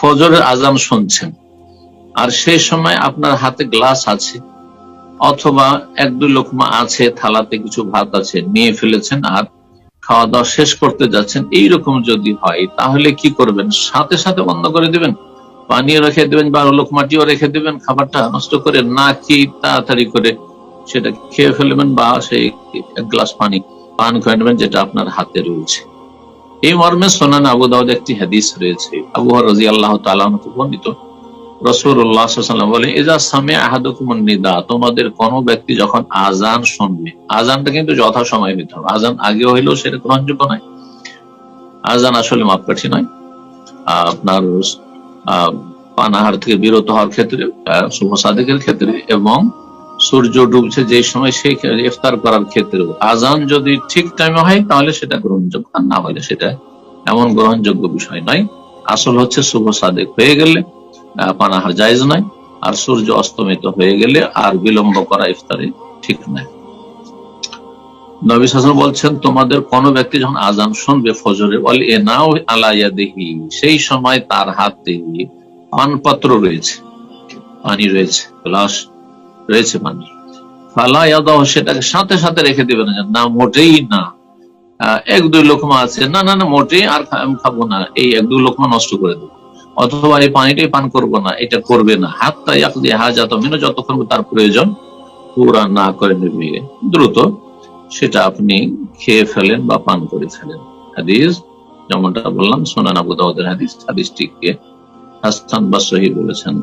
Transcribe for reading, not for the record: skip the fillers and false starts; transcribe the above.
ফজরের আজান শুনছেন, আর সেই সময় আপনার হাতে গ্লাস আছে অথবা এক দুই লোকমা আছে, থালাতে কিছু ভাত আছে, নিয়ে ফেলেছেন আর খাওয়া দাওয়া শেষ করতে যাচ্ছেন, এইরকম যদি হয় তাহলে কি করবেন? সাথে সাথে বন্ধ করে দিবেন, পানিও রেখে দিবেন বা লোকমাটিও রেখে দিবেন খাবারটা নষ্ট করে, নাকি তাড়াতাড়ি করে সেটা খেয়ে ফেলবেন বা সেই এক গ্লাস পানি পান করে নেবেন যেটা আপনার হাতে রয়েছে? এই মর্মে সুনান আবু দাউদ একটি হাদিস রয়েছে, আবু হুরায়রা রাদিয়াল্লাহু তাআলা আনহু বর্ণিত, রাসূলুল্লাহ সাল্লাল্লাহু আলাইহি ওয়াসাল্লাম বলে, ইজা সামিআ আহাদুকুমুন নিদা, তোমাদের কোন ব্যক্তি যখন আজান শুনবে, আজানটা কিন্তু যথা সময় নিতে হবে, আজান আগে হইলেও সেটা গ্রহণযোগ্য নয়, আজান আসলে মাপকাঠি নয়। আপনার পানাহার থেকে বিরত হওয়ার ক্ষেত্রে, শুভ সাদেকের ক্ষেত্রে, এবং সূর্য ডুবছে যে সময় সেই ইফতার করার ক্ষেত্রে আজান যদি ঠিক টাইমে হয় তাহলে সেটা গ্রহণযোগ্য, আর না হলে সেটা এমন গ্রহণযোগ্য বিষয় নয়। আসল হচ্ছে শুভ সাদেক হয়ে গেলে পানাহার জায়েজ নয়, আর সূর্য অস্তমিত হয়ে গেলে আর বিলম্ব করা ইফতারে ঠিক নয়। নবী সাল্লাল্লাহু আলাইহি ওয়াসাল্লাম বলছেন, তোমাদের কোন ব্যক্তি যখন আজান শুনবে ফজরে, বলে এনাও আলা ইয়াদিহি, সেই সময় তার হাতে পানপাত্র রয়েছে, পানি রয়েছে, গ্লাস রয়েছে পানি, ফালা ইয়াদাহু, সেটাকে সাথে সাথে রেখে দিবেন না, মোটেই না। এক দুই লোকমা আছে, না না না মোটেই আর খাবো না, এই এক দুই লোকমা নষ্ট করে দেবো, অথবা এই পানিটাই পান করবো না, এটা করবে না, হাত্তা ইয়াকদি হাজাতাহু মিনহু, যতক্ষণ তার প্রয়োজন পুরা না করে নেবে, দ্রুত সেটা আপনি খেয়ে ফেলেন বা পান করে ফেলেন। হাদিস যেমনটা বললাম সুনান আবু দাউদের হাদিস, হাদিসটিকে হাসান বা সহিহ বলেছেন